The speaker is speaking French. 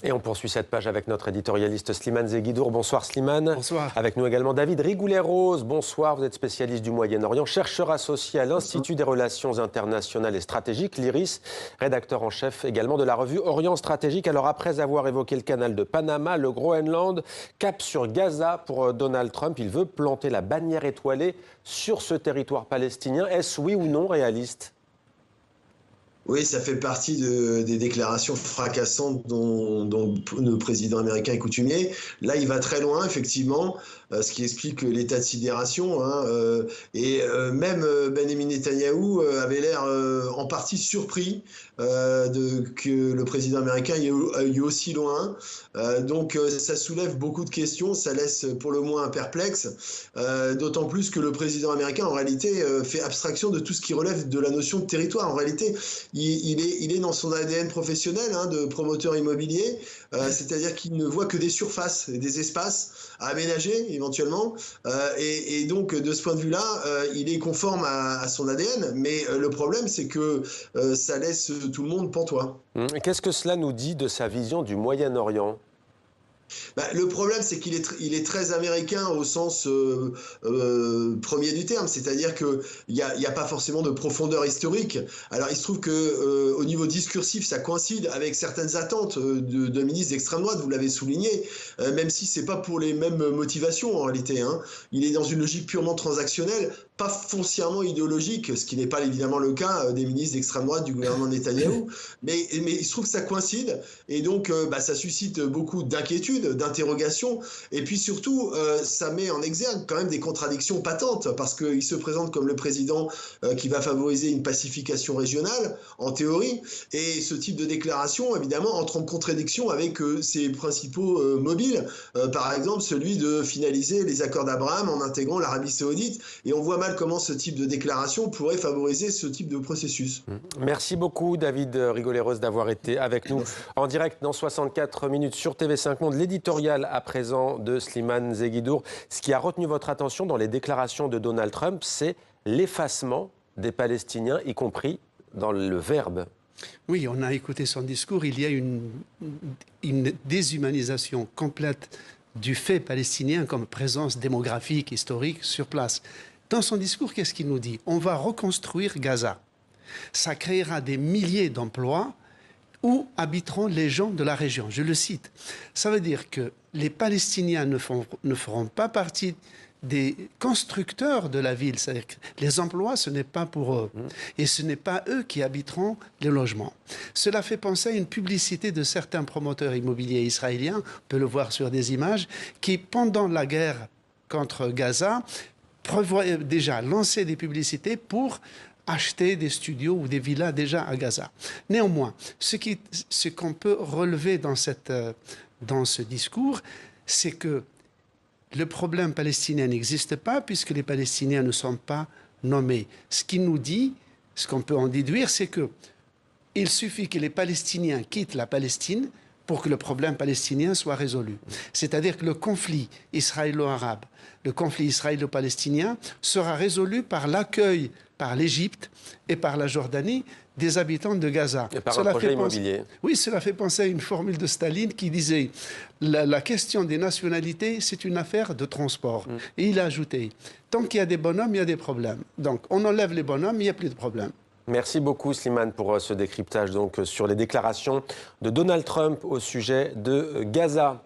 Et on poursuit cette page avec notre éditorialiste Slimane Zeguidour. Bonsoir Slimane. Bonsoir. Avec nous également David Rigoulet-Rose. Bonsoir, vous êtes spécialiste du Moyen-Orient, chercheur associé à l'Institut des Relations Internationales et Stratégiques, l'IRIS, rédacteur en chef également de la revue Orient Stratégique. Alors après avoir évoqué le canal de Panama, le Groenland, cap sur Gaza pour Donald Trump, il veut planter la bannière étoilée sur ce territoire palestinien. Est-ce oui ou non réaliste ? Oui, ça fait partie des déclarations fracassantes dont le président américain est coutumier. Là, il va très loin, effectivement, ce qui explique l'état de sidération. Même Benjamin Netanyahou avait l'air en partie surpris que le président américain ait eu aussi loin. Donc, ça soulève beaucoup de questions, ça laisse pour le moins perplexe, d'autant plus que le président américain, en réalité, fait abstraction de tout ce qui relève de la notion de territoire. En réalité, il est dans son ADN professionnel de promoteur immobilier, c'est-à-dire qu'il ne voit que des surfaces, des espaces à aménager éventuellement, et donc de ce point de vue-là, il est conforme à son ADN, mais le problème c'est que ça laisse tout le monde pantois. Qu'est-ce que cela nous dit de sa vision du Moyen-Orient ? Le problème, c'est qu'il est très américain au sens premier du terme, c'est-à-dire qu'il n'y a pas forcément de profondeur historique. Alors, il se trouve qu'au niveau discursif, ça coïncide avec certaines attentes de ministres d'extrême droite, vous l'avez souligné, même si ce n'est pas pour les mêmes motivations en réalité. Il est dans une logique purement transactionnelle, pas foncièrement idéologique, ce qui n'est pas évidemment le cas des ministres d'extrême droite du gouvernement Netanyahou, mais il se trouve que ça coïncide, et donc ça suscite beaucoup d'inquiétudes, d'interrogations, et puis surtout, ça met en exergue quand même des contradictions patentes, parce qu'il se présente comme le président qui va favoriser une pacification régionale, en théorie, et ce type de déclaration, évidemment, entre en contradiction avec ses principaux mobiles, par exemple celui de finaliser les accords d'Abraham en intégrant l'Arabie Saoudite, et on voit mal comment ce type de déclaration pourrait favoriser ce type de processus. Merci beaucoup David Rigoulet-Rose d'avoir été avec nous en direct dans 64 minutes sur TV5 Monde. L'éditorial à présent de Slimane Zeguidour. Ce qui a retenu votre attention dans les déclarations de Donald Trump, c'est l'effacement des Palestiniens, y compris dans le verbe. Oui, on a écouté son discours. Il y a une déshumanisation complète du fait palestinien comme présence démographique, historique sur place. Dans son discours, qu'est-ce qu'il nous dit? On va reconstruire Gaza. Ça créera des milliers d'emplois où habiteront les gens de la région. Je le cite. Ça veut dire que les Palestiniens ne feront pas partie des constructeurs de la ville. C'est-à-dire que les emplois, ce n'est pas pour eux. Et ce n'est pas eux qui habiteront les logements. Cela fait penser à une publicité de certains promoteurs immobiliers israéliens, on peut le voir sur des images, qui, pendant la guerre contre Gaza, prévoyaient déjà lancer des publicités pour acheter des studios ou des villas déjà à Gaza. Néanmoins, ce qu'on peut relever dans ce discours, c'est que le problème palestinien n'existe pas puisque les Palestiniens ne sont pas nommés. Ce qu'il nous dit, ce qu'on peut en déduire, c'est qu'il suffit que les Palestiniens quittent la Palestine pour que le problème palestinien soit résolu. C'est-à-dire que le conflit israélo-arabe, le conflit israélo-palestinien sera résolu par l'accueil par l'Égypte et par la Jordanie des habitants de Gaza. Et par un projet immobilier. Oui, cela fait penser à une formule de Staline qui disait la question des nationalités, c'est une affaire de transport. Et il a ajouté, tant qu'il y a des bonhommes, il y a des problèmes. Donc, on enlève les bonhommes, il n'y a plus de problème. Merci beaucoup Slimane pour ce décryptage donc, sur les déclarations de Donald Trump au sujet de Gaza.